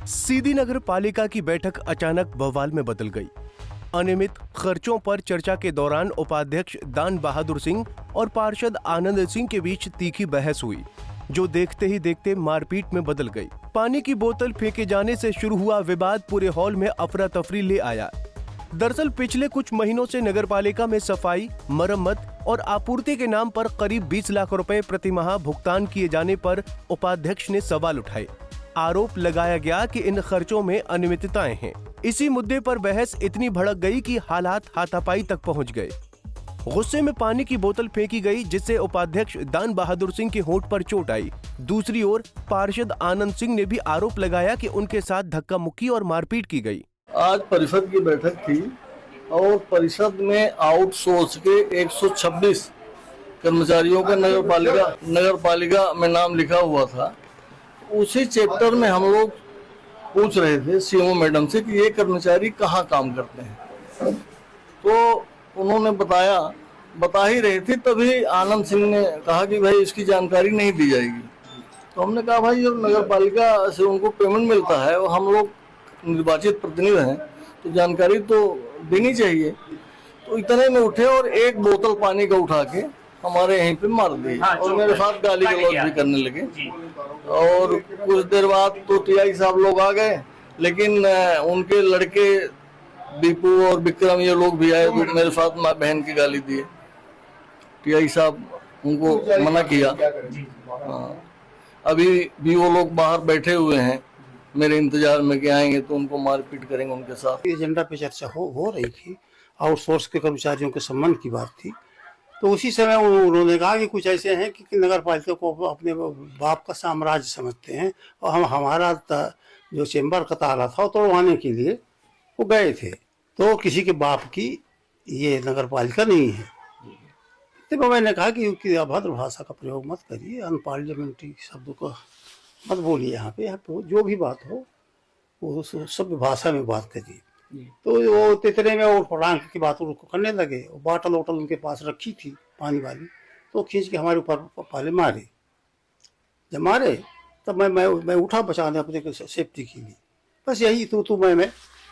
सीधी नगर पालिका की बैठक अचानक बवाल में बदल गई। अनियमित खर्चों पर चर्चा के दौरान उपाध्यक्ष दान बहादुर सिंह और पार्षद आनंद सिंह के बीच तीखी बहस हुई, जो देखते ही देखते मारपीट में बदल गई। पानी की बोतल फेंके जाने से शुरू हुआ विवाद पूरे हॉल में अफरा तफरी ले आया। दरअसल पिछले कुछ महीनों से नगरपालिका में सफाई, मरम्मत और आपूर्ति के नाम पर करीब 20 लाख रुपए प्रतिमाह भुगतान किए जाने पर उपाध्यक्ष ने सवाल उठाए। आरोप लगाया गया कि इन खर्चों में अनियमितताएं हैं। इसी मुद्दे पर बहस इतनी भड़क गई कि हालात हाथापाई तक पहुंच गए। गुस्से में पानी की बोतल फेंकी गई, जिससे उपाध्यक्ष दान बहादुर सिंह के होंठ पर चोट आई। दूसरी ओर पार्षद आनंद सिंह ने भी आरोप लगाया कि उनके साथ धक्का मुक्की और मारपीट की गई। आज परिषद की बैठक थी और परिषद में आउटसोर्स के 126 कर्मचारियों का नगरपालिका में नाम लिखा हुआ था। उसी चैप्टर में हम लोग पूछ रहे थे सीएमओ मैडम से कि ये कर्मचारी कहाँ काम करते हैं, तो उन्होंने बता ही रहे थे। तभी आनंद सिंह ने कहा कि भाई इसकी जानकारी नहीं दी जाएगी। तो हमने कहा भाई जब नगरपालिका से उनको पेमेंट मिलता है और हम लोग निर्वाचित प्रतिनिधि हैं तो जानकारी तो देनी चाहिए। तो इतने में उठे और एक बोतल पानी का उठा के हमारे यहीं पे मार दी और मेरे साथ गाली गलौज भी करने लगे। और कुछ देर बाद तो टीआई साहब लोग आ गए, लेकिन उनके लड़के दीपू और विक्रम ये लोग भी आए तो मेरे साथ माँ बहन की गाली दिए। टीआई साहब उनको मना किया। अभी भी वो लोग बाहर बैठे हुए हैं मेरे इंतजार में कि आएंगे तो उनको मारपीट करेंगे उनके साथ। एजेंडा पे चर्चा हो रही थी, आउटसोर्स के कर्मचारियों के संबंध की बात थी। तो उसी समय उन्होंने कहा कि कुछ ऐसे हैं कि नगर पालिका को अपने बाप का साम्राज्य समझते हैं और हमारा जो चेंबर का ताला था वो तोड़वाने के लिए वो गए थे। तो किसी के बाप की ये नगर पालिका नहीं है। तो मैंने कहा कि अभद्र भाषा का प्रयोग मत करिए, अनपार्लियामेंट्री शब्दों का मत बोलिए। यहाँ पे जो भी बात हो वो सभ्य भाषा में बात करिए। तो वो तितरे में और फड़ांग की बात उनको करने लगे। बाटल वोटल उनके पास रखी थी पानी वाली, तो खींच के हमारे ऊपर पहले मारे। जब मारे तब मैं उठा बचाने अपने सेफ्टी के लिए। बस यही तू मैं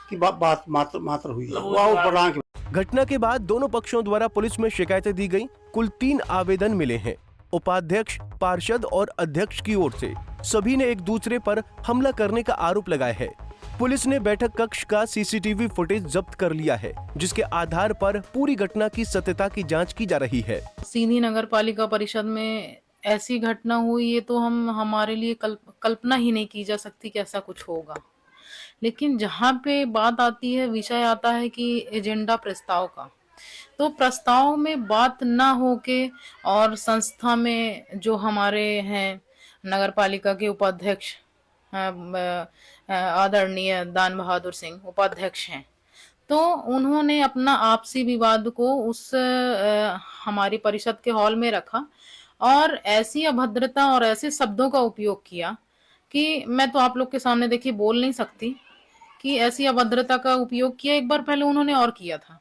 की बात मात्र हुई है। घटना के बाद दोनों पक्षों द्वारा पुलिस में शिकायतें दी गई। कुल 3 आवेदन मिले हैं, उपाध्यक्ष, पार्षद और अध्यक्ष की ओर से। सभी ने एक दूसरे पर हमला करने का आरोप लगाया है। पुलिस ने बैठक कक्ष का सीसीटीवी फुटेज जब्त कर लिया है, जिसके आधार पर पूरी घटना की सत्यता की जांच की जा रही है। सीधी नगर पालिका परिषद में ऐसी घटना हुई, ये तो हमारे लिए कल्पना ही नहीं की जा सकती कि ऐसा कुछ होगा। लेकिन जहाँ पे बात आती है, विषय आता है कि एजेंडा प्रस्ताव का, तो प्रस्ताव में बात ना होके और संस्था में जो हमारे हैं नगर पालिका के उपाध्यक्ष आदरणीय दान बहादुर सिंह उपाध्यक्ष हैं, तो उन्होंने अपना आपसी विवाद को उस हमारी परिषद के हॉल में रखा और ऐसी अभद्रता और ऐसे शब्दों का उपयोग किया कि मैं तो आप लोग के सामने देखिए बोल नहीं सकती कि ऐसी अभद्रता का उपयोग किया। एक बार पहले उन्होंने और किया था,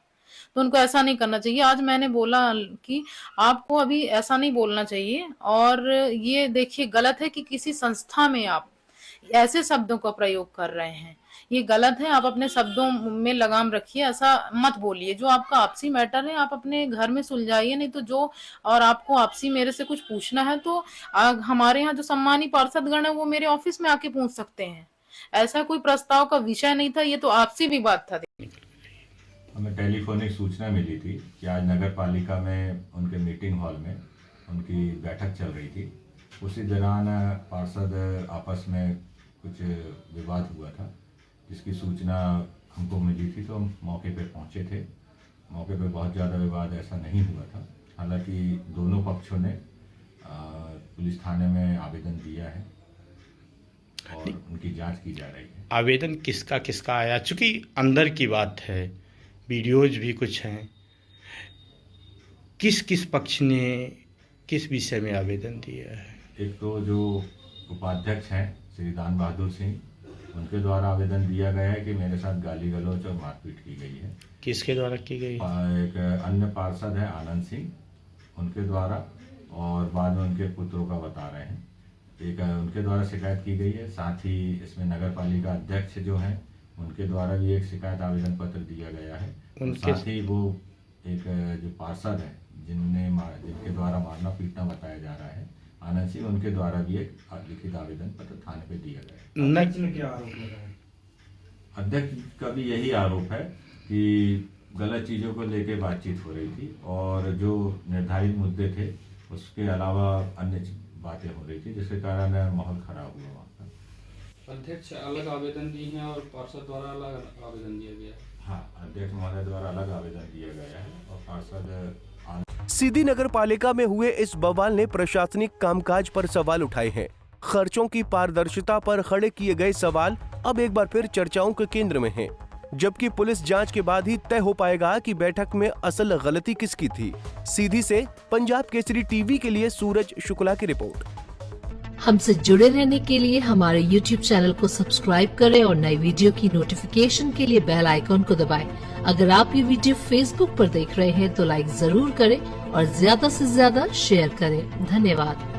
तो उनको ऐसा नहीं करना चाहिए। आज मैंने बोला कि आपको अभी ऐसा नहीं बोलना चाहिए और ये देखिए गलत है कि किसी संस्था में आप ऐसे शब्दों का प्रयोग कर रहे हैं, ये गलत है। आप अपने शब्दों में लगाम रखिए, ऐसा मत बोलिए। जो आपका आपसी मैटर है आप अपने घर में सुलझाइए, नहीं तो जो और आपको आपसी मेरे से कुछ पूछना है तो हमारे यहाँ जो सम्मानी पार्षदगण है वो मेरे ऑफिस में आके पूछ सकते हैं। ऐसा कोई प्रस्ताव का विषय नहीं था, ये तो आपसी विवाद था। हमें टेलीफोनिक सूचना मिली थी कि आज नगर पालिका में उनके मीटिंग हॉल में उनकी बैठक चल रही थी। उसी दौरान पार्षद आपस में कुछ विवाद हुआ था, जिसकी सूचना हमको मिली थी, तो हम मौके पे पहुंचे थे। मौके पे बहुत ज़्यादा विवाद ऐसा नहीं हुआ था। हालांकि दोनों पक्षों ने पुलिस थाने में आवेदन दिया है और उनकी जांच की जा रही है। आवेदन किसका आया? चूँकि अंदर की बात है, वीडियोज भी कुछ हैं, किस पक्ष ने किस विषय में आवेदन दिया है? एक तो जो उपाध्यक्ष हैं श्री दान बहादुर सिंह, उनके द्वारा आवेदन दिया गया है कि मेरे साथ गाली गलौज और मारपीट की गई है। किसके द्वारा की गई? एक अन्य पार्षद है आनंद सिंह, उनके द्वारा, और बाद में उनके पुत्रों का बता रहे हैं। एक उनके द्वारा शिकायत की गई है। साथ ही इसमें नगर पालिका अध्यक्ष जो हैं उनके द्वारा भी एक शिकायत आवेदन पत्र दिया गया है। और साथ ही वो एक जो पार्षद है जिनके द्वारा मारना पीटना बताया जा रहा है आनंद सिंह, उनके द्वारा भी एक लिखित आवेदन पत्र थाने पे दिया गया है। अध्यक्ष ने क्या आरोप लगाया? अध्यक्ष का भी यही आरोप है कि गलत चीज़ों को लेके बातचीत हो रही थी और जो निर्धारित मुद्दे थे उसके अलावा अन्य बातें हो रही थी, जिसके कारण माहौल खराब हुआ वहाँ का। अध्यक्ष अलग आवेदन दिए हैं और पार्षद द्वारा अलग आवेदन दिया गया है। हाँ, अध्यक्ष महोदय द्वारा अलग आवेदन दिया गया है और पार्षद सीधी नगर पालिका में हुए इस बवाल ने प्रशासनिक कामकाज पर सवाल उठाए हैं। खर्चों की पारदर्शिता पर खड़े किए गए सवाल अब एक बार फिर चर्चाओं के केंद्र में हैं, जबकि पुलिस जांच के बाद ही तय हो पाएगा कि बैठक में असल गलती किसकी थी। सीधी से पंजाब केसरी टीवी के लिए सूरज शुक्ला की रिपोर्ट। हमसे जुड़े रहने के लिए हमारे YouTube चैनल को सब्सक्राइब करें और नई वीडियो की नोटिफिकेशन के लिए बेल आइकॉन को दबाएं। अगर आप ये वीडियो Facebook पर देख रहे हैं तो लाइक जरूर करें और ज्यादा से ज्यादा शेयर करें। धन्यवाद।